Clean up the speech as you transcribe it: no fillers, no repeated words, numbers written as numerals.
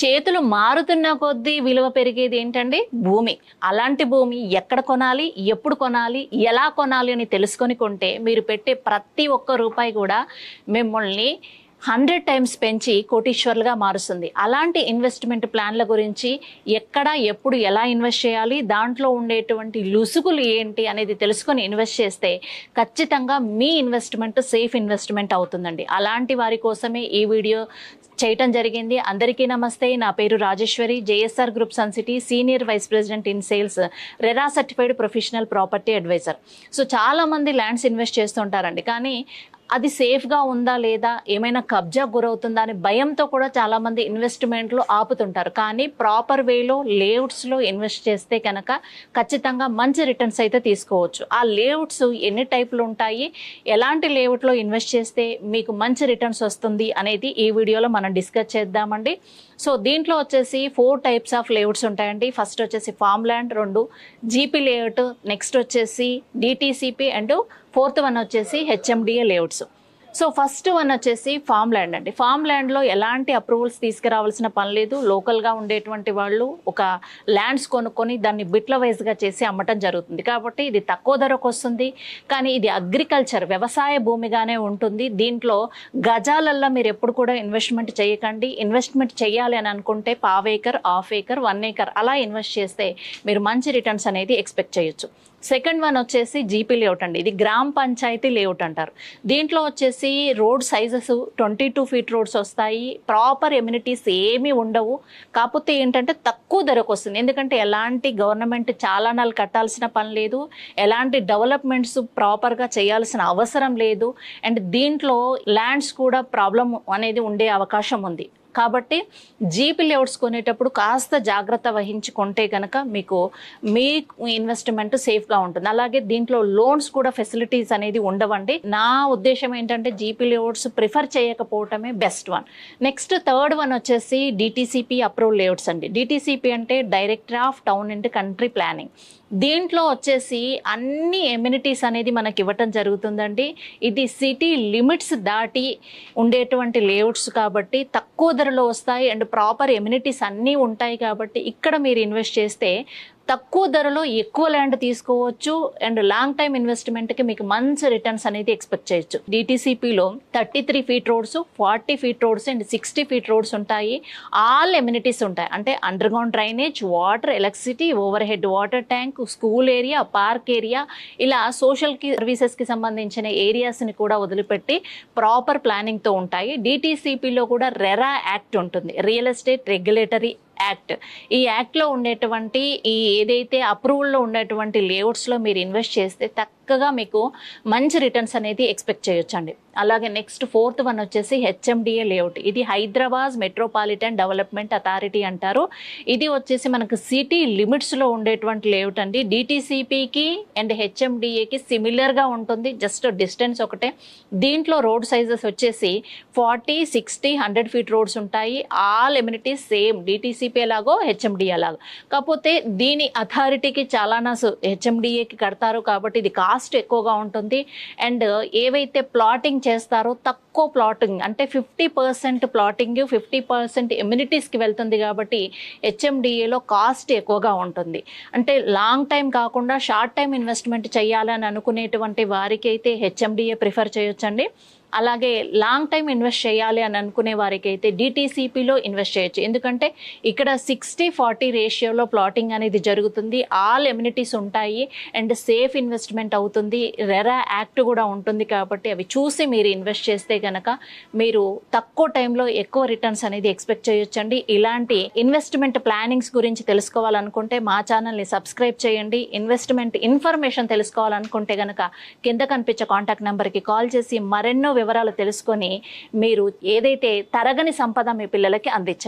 చేతులు మారుతున్న కొద్దీ విలువ పెరిగేది ఏంటండి? భూమి. అలాంటి భూమి ఎక్కడ కొనాలి, ఎప్పుడు కొనాలి, ఎలా కొనాలి అని తెలుసుకొని కొంటే మీరు పెట్టే ప్రతి ఒక్క రూపాయి కూడా మిమ్మల్ని 100 టైమ్స్ పెంచి కోటీశ్వర్లుగా మారుస్తుంది. అలాంటి ఇన్వెస్ట్మెంట్ ప్లాన్ల గురించి ఎక్కడ, ఎప్పుడు, ఎలా ఇన్వెస్ట్ చేయాలి, దాంట్లో ఉండేటువంటి లుసుగులు ఏంటి అనేది తెలుసుకొని ఇన్వెస్ట్ చేస్తే ఖచ్చితంగా మీ ఇన్వెస్ట్మెంట్ సేఫ్ ఇన్వెస్ట్మెంట్ అవుతుందండి. అలాంటి వారి కోసమే ఈ వీడియో చేయటం జరిగింది. అందరికీ నమస్తే. నా పేరు Rajeshwari, JSR group sun city senior vice president in sales, RERA certified professional property advisor. So చాలామంది ల్యాండ్స్ ఇన్వెస్ట్ చేస్తుంటారండి, కానీ అది సేఫ్గా ఉందా లేదా, ఏమైనా కబ్జా గురవుతుందా అని భయంతో కూడా చాలామంది ఇన్వెస్ట్మెంట్లు ఆపుతుంటారు. కానీ ప్రాపర్ వేలో లేఅవుట్స్లో ఇన్వెస్ట్ చేస్తే కనుక ఖచ్చితంగా మంచి రిటర్న్స్ అయితే తీసుకోవచ్చు. ఆ లేఅవుట్స్ ఎన్ని టైపులు ఉంటాయి, ఎలాంటి లేఅవుట్లో ఇన్వెస్ట్ చేస్తే మీకు మంచి రిటర్న్స్ వస్తుంది అనేది ఈ వీడియోలో మనం డిస్కస్ చేద్దామండి. సో దీంట్లో వచ్చేసి 4 టైప్స్ ఆఫ్ లేఅవుట్స్ ఉంటాయండి. ఫస్ట్ వచ్చేసి farm land, 2 GP layout, next వచ్చేసి డిటిసిపి అండ్ 4th వన్ వచ్చేసి HMDA layouts. So first one వచ్చేసి ఫామ్ ల్యాండ్ అండి. ఫామ్ ల్యాండ్లో ఎలాంటి అప్రూవల్స్ తీసుకురావాల్సిన పని లేదు. లోకల్గా ఉండేటువంటి వాళ్ళు ఒక ల్యాండ్స్ కొనుక్కొని దాన్ని బిట్ల వైజ్గా చేసి అమ్మటం జరుగుతుంది. కాబట్టి ఇది తక్కువ ధరకు వస్తుంది, కానీ ఇది అగ్రికల్చర్ వ్యవసాయ భూమిగానే ఉంటుంది. దీంట్లో గజాలల్లో మీరు ఎప్పుడు కూడా ఇన్వెస్ట్మెంట్ చేయకండి. ఇన్వెస్ట్మెంట్ చేయాలి అని అనుకుంటే 1/2 ఏకర్, 1/2 ఏకర్, 1 ఏకర్ అలా ఇన్వెస్ట్ చేస్తే మీరు మంచి రిటర్న్స్ అనేది ఎక్స్పెక్ట్ చేయొచ్చు. సెకండ్ వన్ వచ్చేసి జీపీ లేఅవుట్ అండి. ఇది గ్రామ పంచాయతీ లేఅవుట్ అంటారు. దీంట్లో వచ్చేసి రోడ్ సైజెస్ 22 ఫీట్ రోడ్స్ వస్తాయి. ప్రాపర్ ఎమ్యూనిటీస్ ఏమీ ఉండవు. కాకపోతే ఏంటంటే తక్కువ ధరకు వస్తుంది. ఎందుకంటే ఎలాంటి గవర్నమెంట్ చాలానాలు కట్టాల్సిన పని లేదు, ఎలాంటి డెవలప్మెంట్స్ ప్రాపర్గా చేయాల్సిన అవసరం లేదు. అండ్ దీంట్లో ల్యాండ్స్ కూడా ప్రాబ్లం అనేది ఉండే అవకాశం ఉంది. కాబట్టి జీపీ లేఅవుట్స్ కొనేటప్పుడు కాస్త జాగ్రత్త వహించి కొంటే కనుక మీకు మీ ఇన్వెస్ట్మెంట్ సేఫ్గా ఉంటుంది. అలాగే దీంట్లో లోన్స్ కూడా ఫెసిలిటీస్ అనేది ఉండవండి. నా ఉద్దేశం ఏంటంటే జీపీ లేఅవుట్స్ ప్రిఫర్ చేయకపోవటమే best one. Next third one వచ్చేసి డిటిసిపి అప్రూవ్ లేఅవుట్స్ అండి. డిటిసిపి అంటే director of town and country planning. దీంట్లో వచ్చేసి అన్ని ఎమ్యూనిటీస్ అనేది మనకి ఇవ్వటం జరుగుతుందండి. ఇది సిటీ లిమిట్స్ దాటి ఉండేటువంటి లేఅవుట్స్ కాబట్టి తక్కువ ధరలో వస్తాయి అండ్ ప్రాపర్ ఎమ్యూనిటీస్ అన్నీ ఉంటాయి. కాబట్టి ఇక్కడ మీరు ఇన్వెస్ట్ చేస్తే తక్కువ ధరలో ఎక్కువ ల్యాండ్ తీసుకోవచ్చు అండ్ లాంగ్ టైమ్ ఇన్వెస్ట్మెంట్కి మీకు మంచి రిటర్న్స్ అనేది ఎక్స్పెక్ట్ చేయొచ్చు. డిటిసిపిలో 33 feet roads, 40 feet roads and 60 feet roads ఉంటాయి. ఆల్ ఎమ్యూనిటీస్ ఉంటాయి. అంటే under ground drainage, water, electricity, over head water tank, school area, park area, ఇలా సోషల్ సర్వీసెస్కి సంబంధించిన ఏరియాస్ని కూడా వదిలిపెట్టి ప్రాపర్ ప్లానింగ్తో ఉంటాయి. డిటిసిపిలో కూడా రెరా యాక్ట్ ఉంటుంది, రియల్ ఎస్టేట్ రెగ్యులేటరీ యాక్ట్. ఈ యాక్ట్లో ఉండేటువంటి ఈ ఏదైతే అప్రూవల్లో ఉండేటువంటి లేఅవుట్స్లో మీరు ఇన్వెస్ట్ చేస్తే చక్కగా మీకు మంచి రిటర్న్స్ అనేది ఎక్స్పెక్ట్ చేయొచ్చండి. అలాగే నెక్స్ట్ 4th వన్ వచ్చేసి హెచ్ఎండిఏ లేఅవుట్. ఇది హైదరాబాద్ మెట్రోపాలిటన్ డెవలప్మెంట్ అథారిటీ అంటారు. ఇది వచ్చేసి మనకు సిటీ లిమిట్స్లో ఉండేటువంటి లేఅవుట్ అండి. డిటిసిపికి అండ్ హెచ్ఎండిఏకి సిమిలర్గా ఉంటుంది, జస్ట్ డిస్టెన్స్ ఒకటే. దీంట్లో రోడ్ సైజెస్ వచ్చేసి 40, 60, 100 ఫీట్ రోడ్స్ ఉంటాయి. ఆల్ ఎమ్యూనిటీస్ సేమ్, డిటిసిపి ఎలాగో హెచ్ఎండిఏ అలాగో. కాకపోతే దీని అథారిటీకి చాలానా హెచ్ఎండిఏకి కడతారు కాబట్టి ఇది కాస్ట్ ఎక్కువగా ఉంటుంది. అండ్ ఏవైతే ప్లాటింగ్ చేస్తారో తక్కువ ప్లాటింగ్, అంటే 50% ప్లాటింగ్, 50% ఎమ్యూనిటీస్కి వెళ్తుంది. కాబట్టి హెచ్ఎండిఏలో కాస్ట్ ఎక్కువగా ఉంటుంది. అంటే లాంగ్ టైం కాకుండా షార్ట్ టైం ఇన్వెస్ట్మెంట్ చేయాలని అనుకునేటువంటి వారికి అయితే హెచ్ఎండిఏ ప్రిఫర్ చేయొచ్చండి. అలాగే లాంగ్ టైం ఇన్వెస్ట్ చేయాలి అని అనుకునే వారికి అయితే డిటిసిపిలో ఇన్వెస్ట్ చేయొచ్చు. ఎందుకంటే ఇక్కడ 60-40 రేషియోలో ప్లాటింగ్ అనేది జరుగుతుంది. ఆల్ ఎమ్యూనిటీస్ ఉంటాయి అండ్ సేఫ్ ఇన్వెస్ట్మెంట్ అవుతుంది. రెరా యాక్ట్ కూడా ఉంటుంది. కాబట్టి అవి చూసి మీరు ఇన్వెస్ట్ చేస్తే కనుక మీరు తక్కువ టైంలో ఎక్కువ రిటర్న్స్ అనేది ఎక్స్పెక్ట్ చేయొచ్చండి. ఇలాంటి ఇన్వెస్ట్మెంట్ ప్లానింగ్స్ గురించి తెలుసుకోవాలనుకుంటే మా ఛానల్ని సబ్స్క్రైబ్ చేయండి. ఇన్వెస్ట్మెంట్ ఇన్ఫర్మేషన్ తెలుసుకోవాలనుకుంటే కనుక కింద కనిపించే కాంటాక్ట్ నెంబర్కి కాల్ చేసి మరెన్నో వివరాలు తెలుసుకొని మీరు ఏదైతే తరగని సంపద మీ పిల్లలకి అందించండి.